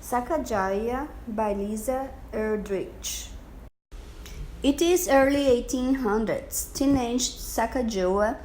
Sacagawea by Lisa Erdrich. It is early 1800s. Teenage Sacagawea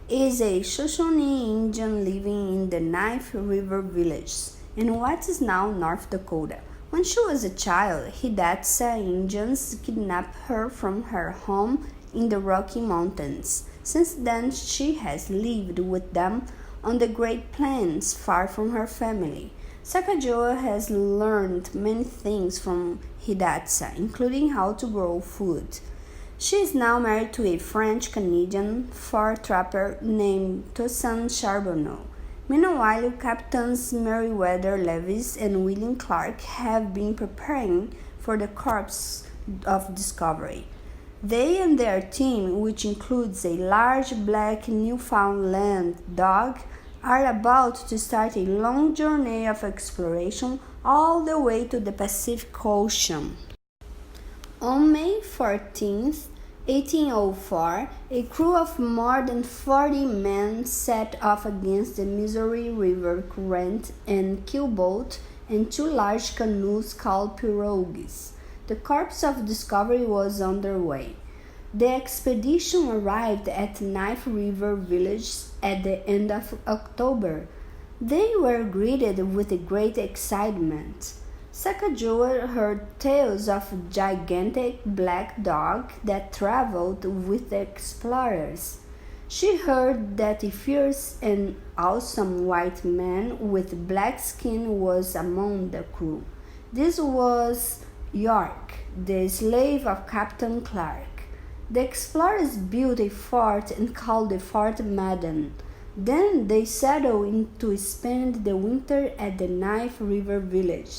is a Shoshone Indian living in the Knife River Village in what is now North Dakota. When she was a child, Hidatsa Indians kidnapped her from her home in the Rocky Mountains. Since then, she has lived with them on the Great Plains, far from her family. Sacagawea has learned many things from Hidatsa, including how to grow food. She is now married to a French-Canadian fur trapper named Toussaint Charbonneau. Meanwhile, Captains Meriwether Lewis and William Clark have been preparing for the Corps of Discovery. They and their team, which includes a large black Newfoundland dog, are about to start a long journey of exploration all the way to the Pacific Ocean. On May 14, 1804, a crew of more than 40 men set off against the Missouri River current in keelboat and two large canoes called pirogues. The Corps of Discovery was underway. The expedition arrived at Knife River Village at the end of October. They were greeted with great excitement. Sacagawea heard tales of a gigantic black dog that traveled with the explorers. She heard that a fierce and awesome white man with black skin was among the crew. This was York, the slave of Captain Clark. The explorers built a fort and called the Fort Madden. Then they settled in to spend the winter at the Knife River Village.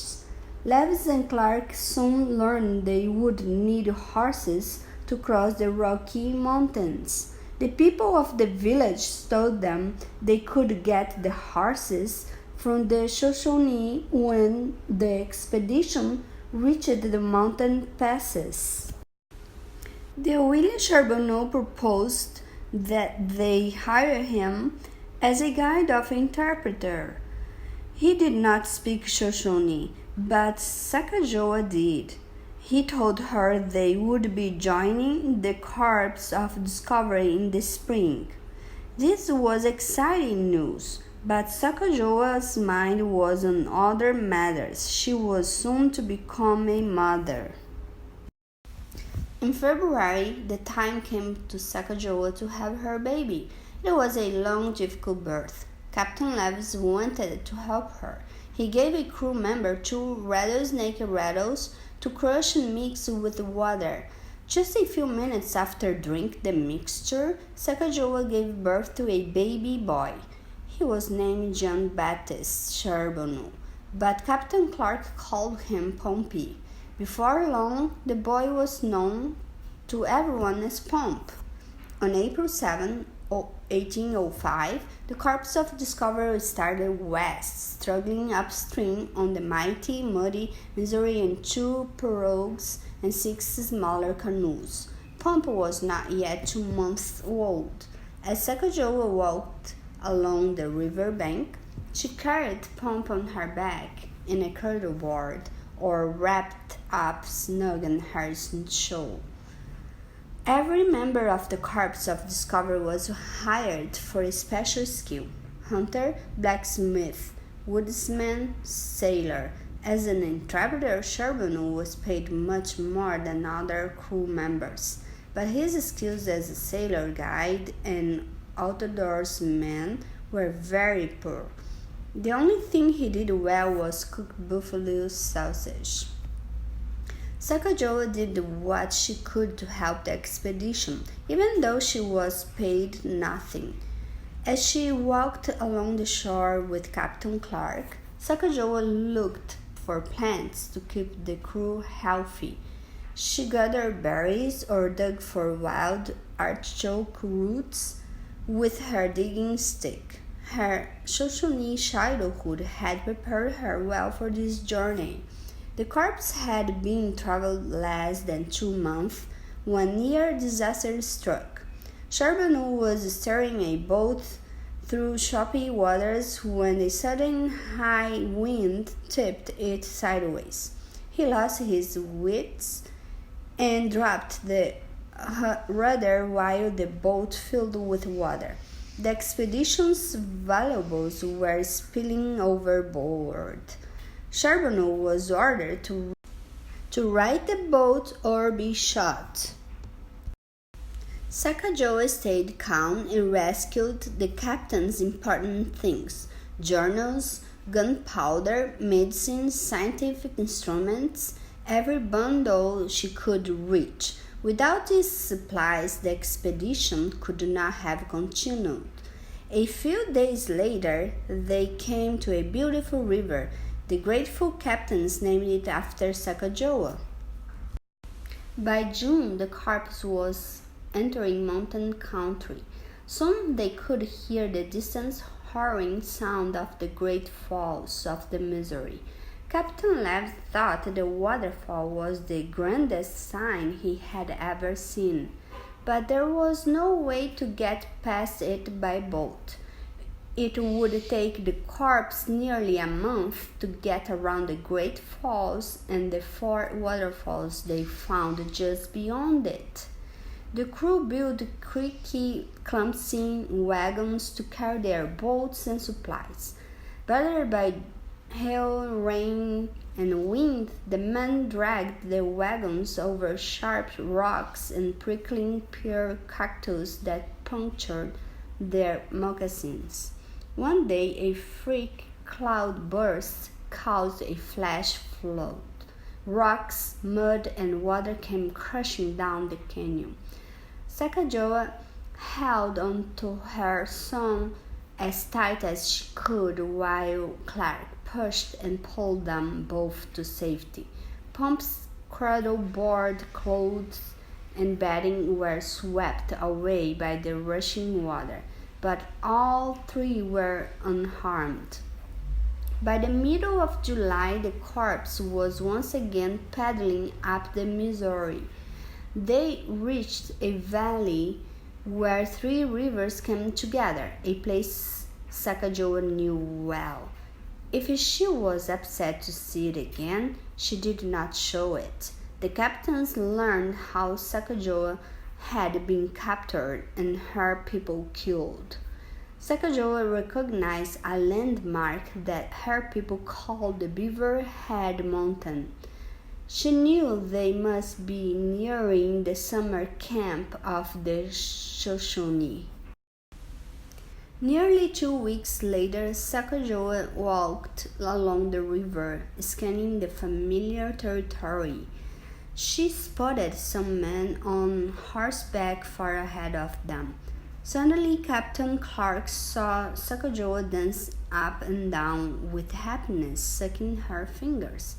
Lewis and Clark soon learned they would need horses to cross the Rocky Mountains. The people of the village told them they could get the horses from the Shoshone when the expedition reached the mountain passes. The William Charbonneau proposed that they hire him as a guide of interpreter. He did not speak Shoshone, but Sacagawea did. He told her they would be joining the Corps of Discovery in the spring. This was exciting news, but Sacagawea's mind was on other matters. She was soon to become a mother. In February, the time came to Sacagawea to have her baby. It was a long, difficult birth. Captain Lewis wanted to help her. He gave a crew member 2 rattlesnake rattles to crush and mix with water. Just a few minutes after drinking the mixture, Sacagawea gave birth to a baby boy. He was named John Baptist Charbonneau, but Captain Clark called him Pompey. Before long, the boy was known to everyone as Pomp. On April 7, 1805, the Corps of Discovery started west, struggling upstream on the mighty, muddy Missouri in 2 pirogues and 6 smaller canoes. Pomp was not yet 2 months old. As Sacagawea walked along the river bank, she carried Pomp on her back in a cradle board or wrapped up snug in her shawl. Every member of the Corps of Discovery was hired for a special skill: hunter, blacksmith, woodsman, sailor. As an interpreter, Charbonneau was paid much more than other crew members, but his skills as a sailor, guide, and outdoorsman were very poor. The only thing he did well was cook buffalo sausage. Sacagawea did what she could to help the expedition, even though she was paid nothing. As she walked along the shore with Captain Clark, Sacagawea looked for plants to keep the crew healthy. She gathered berries or dug for wild artichoke roots with her digging stick. Her Shoshone childhood had prepared her well for this journey. The corps had been traveled less than 2 months when near disaster struck. Charbonneau was steering a boat through choppy waters when a sudden high wind tipped it sideways. He lost his wits and dropped the rudder while the boat filled with water. The expedition's valuables were spilling overboard. Charbonneau was ordered to right the boat or be shot. Sacagawea stayed calm and rescued the captain's important things: journals, gunpowder, medicines, scientific instruments, every bundle she could reach. Without these supplies, the expedition could not have continued. A few days later, they came to a beautiful river. The grateful captains named it after Sacagawea. By June, the corps was entering mountain country. Soon they could hear the distant roaring sound of the great falls of the Missouri. Captain Lev thought the waterfall was the grandest sight he had ever seen, but there was no way to get past it by boat. It would take the corps nearly a month to get around the great falls and the 4 waterfalls they found just beyond it. The crew built creaky, clumsy wagons to carry their boats and supplies. Battered by hail, rain, and wind, the men dragged the wagons over sharp rocks and prickling pear cactus that punctured their moccasins. One day, a freak cloud burst caused a flash flood. Rocks, mud, and water came crashing down the canyon. Sacagawea held on to her son as tight as she could while Clark pushed and pulled them both to safety. Pumps, cradleboard, clothes, and bedding were swept away by the rushing water, but all 3 were unharmed. By the middle of July, the corps was once again paddling up the Missouri. They reached a valley where 3 rivers came together, a place Sacagawea knew well. If she was upset to see it again, she did not show it. The captains learned how Sacagawea had been captured and her people killed. Sacagawea recognized a landmark that her people called the Beaver Head Mountain. She knew they must be nearing the summer camp of the Shoshone. Nearly 2 weeks later, Sacagawea walked along the river, scanning the familiar territory. She spotted some men on horseback far ahead of them. Suddenly, Captain Clark saw Sacagawea dance up and down with happiness, sucking her fingers.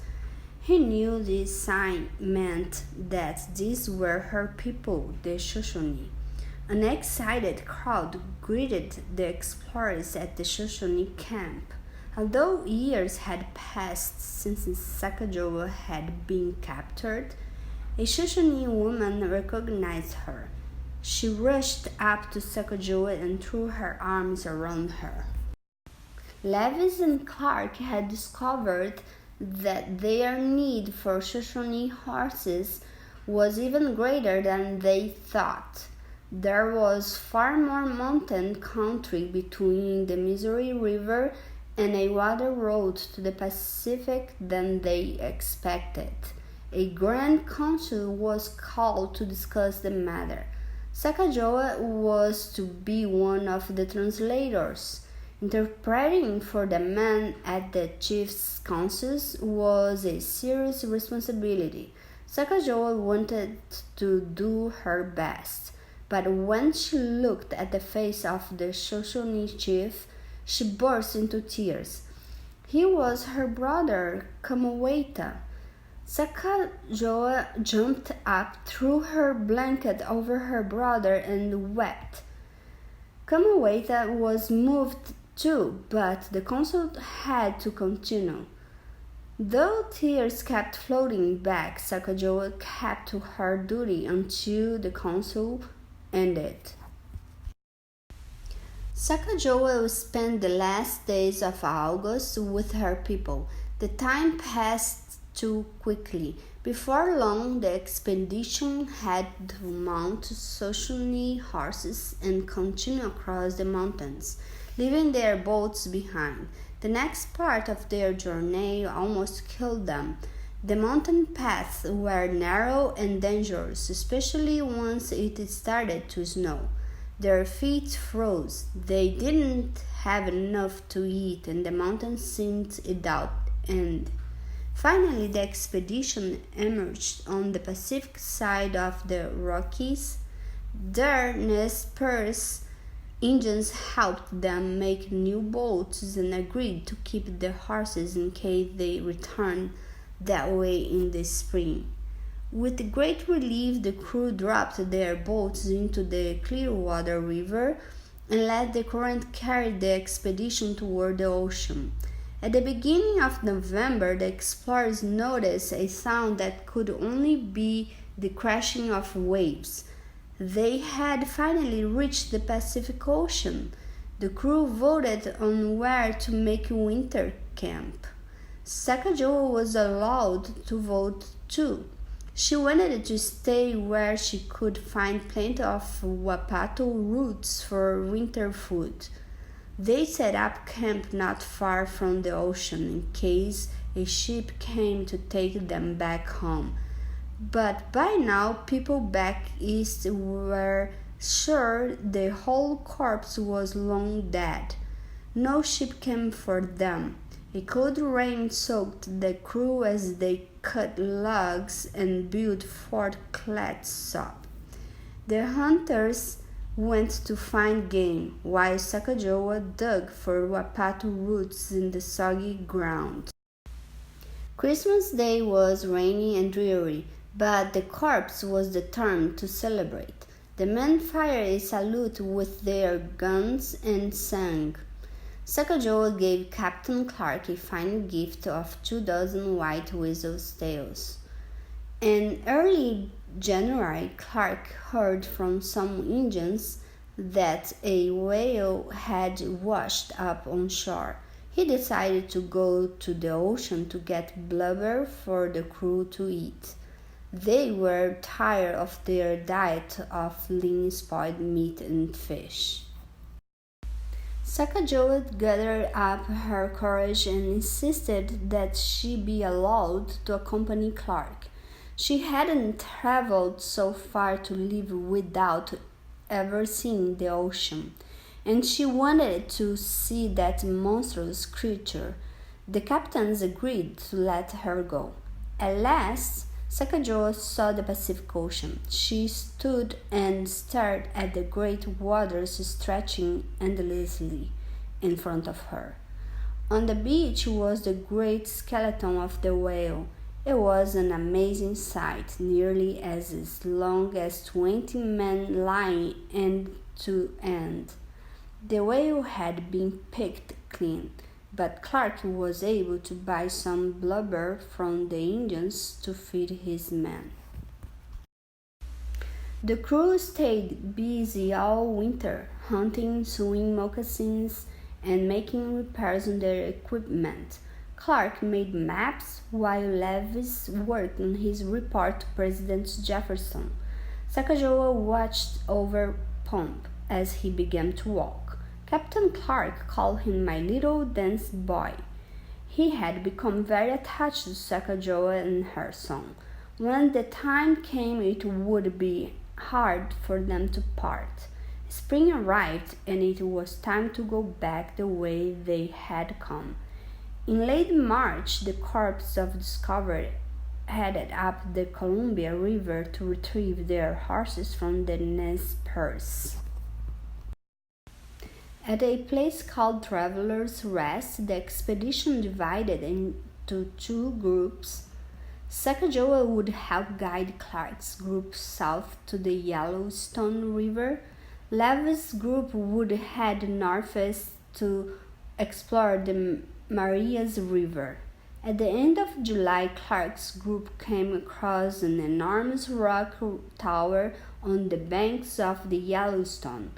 He knew this sign meant that these were her people, the Shoshone. An excited crowd greeted the explorers at the Shoshone camp. Although years had passed since Sacagawea had been captured, a Shoshone woman recognized her. She rushed up to Sacagawea and threw her arms around her. Levis and Clark had discovered that their need for Shoshone horses was even greater than they thought. There was far more mountain country between the Missouri River and a water road to the Pacific than they expected. A grand council was called to discuss the matter. Sacagawea was to be one of the translators. Interpreting for the men at the chief's councils was a serious responsibility. Sacagawea wanted to do her best, but when she looked at the face of the Shoshone chief, she burst into tears. He was her brother, Camaweta. Sacagawea jumped up, threw her blanket over her brother, and wept. Camaweta was moved too, but the council had to continue. Though tears kept floating back, Sacagawea kept to her duty until the council ended. Sacagawea spent the last days of August with her people. The time passed too quickly. Before long, the expedition had to mount Shoshone horses and continue across the mountains, leaving their boats behind. The next part of their journey almost killed them. The mountain paths were narrow and dangerous, especially once it started to snow. Their feet froze. They didn't have enough to eat, and the mountain seemed without end. Finally, the expedition emerged on the Pacific side of the Rockies. Their Nez Perce Indians helped them make new boats and agreed to keep the horses in case they returned that way in the spring. With great relief, the crew dropped their boats into the Clearwater River and let the current carry the expedition toward the ocean. At the beginning of November, the explorers noticed a sound that could only be the crashing of waves. They had finally reached the Pacific Ocean. The crew voted on where to make winter camp. Sacagawea was allowed to vote too. She wanted to stay where she could find plenty of wapato roots for winter food. They set up camp not far from the ocean in case a ship came to take them back home. But by now, people back east were sure the whole corps was long dead. No ship came for them. A cold rain soaked the crew as they cut logs and built Fort Clatsop. The hunters went to find game, while Sacagawea dug for wapato roots in the soggy ground. Christmas Day was rainy and dreary, but the corps was determined to celebrate. The men fired a salute with their guns and sang. Sacagawea gave Captain Clark a fine gift of 2 dozen white weasel's tails. In early January, Clark heard from some Indians that a whale had washed up on shore. He decided to go to the ocean to get blubber for the crew to eat. They were tired of their diet of lean spoiled meat and fish. Sacagawea gathered up her courage and insisted that she be allowed to accompany Clark. She hadn't traveled so far to live without ever seeing the ocean, and she wanted to see that monstrous creature. The captains agreed to let her go. At last, Sacagawea saw the Pacific Ocean. She stood and stared at the great waters stretching endlessly in front of her. On the beach was the great skeleton of the whale. It was an amazing sight, nearly as long as 20 men lying end to end. The whale had been picked clean, but Clark was able to buy some blubber from the Indians to feed his men. The crew stayed busy all winter, hunting, sewing moccasins, and making repairs on their equipment. Clark made maps while Levis worked on his report to President Jefferson. Sacagawea watched over Pomp as he began to walk. Captain Clark called him my little dance boy. He had become very attached to Sacagawea and her song. When the time came, it would be hard for them to part. Spring arrived, and it was time to go back the way they had come. In late March, the Corps of Discovery headed up the Columbia River to retrieve their horses from the Nez Perce. At a place called Travelers' Rest, the expedition divided into two groups. Sacagawea would help guide Clark's group south to the Yellowstone River. Levis' group would head northeast to explore the Marias River. At the end of July, Clark's group came across an enormous rock tower on the banks of the Yellowstone.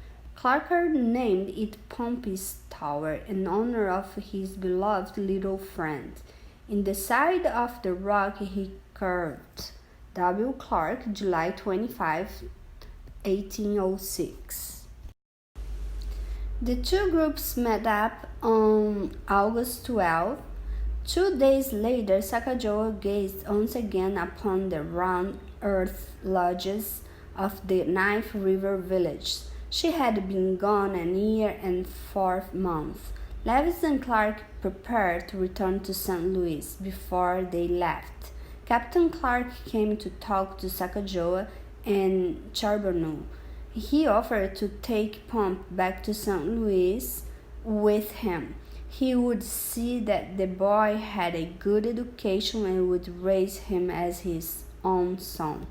Clark named it Pompey's Tower in honor of his beloved little friend. In the side of the rock he carved W. Clark, July 25, 1806. The two groups met up on August 12. 2 days later, Sacagawea gazed once again upon the round earth lodges of the Knife River village. She had been gone a year and 4 months. Lewis and Clark prepared to return to St. Louis. Before they left, Captain Clark came to talk to Sacagawea and Charbonneau. He offered to take Pomp back to St. Louis with him. He would see that the boy had a good education and would raise him as his own son.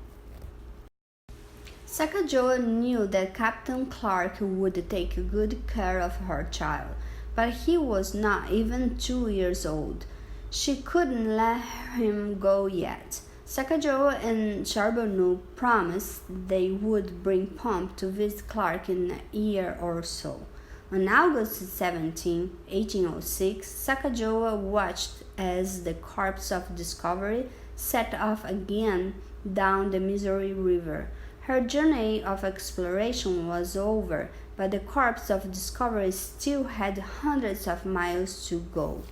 Sacagawea knew that Captain Clark would take good care of her child, but he was not even 2 years old. She couldn't let him go yet. Sacagawea and Charbonneau promised they would bring Pomp to visit Clark in a year or so. On August 17, 1806, Sacagawea watched as the corps of Discovery set off again down the Missouri River. Her journey of exploration was over, but the corps of Discovery still had hundreds of miles to go.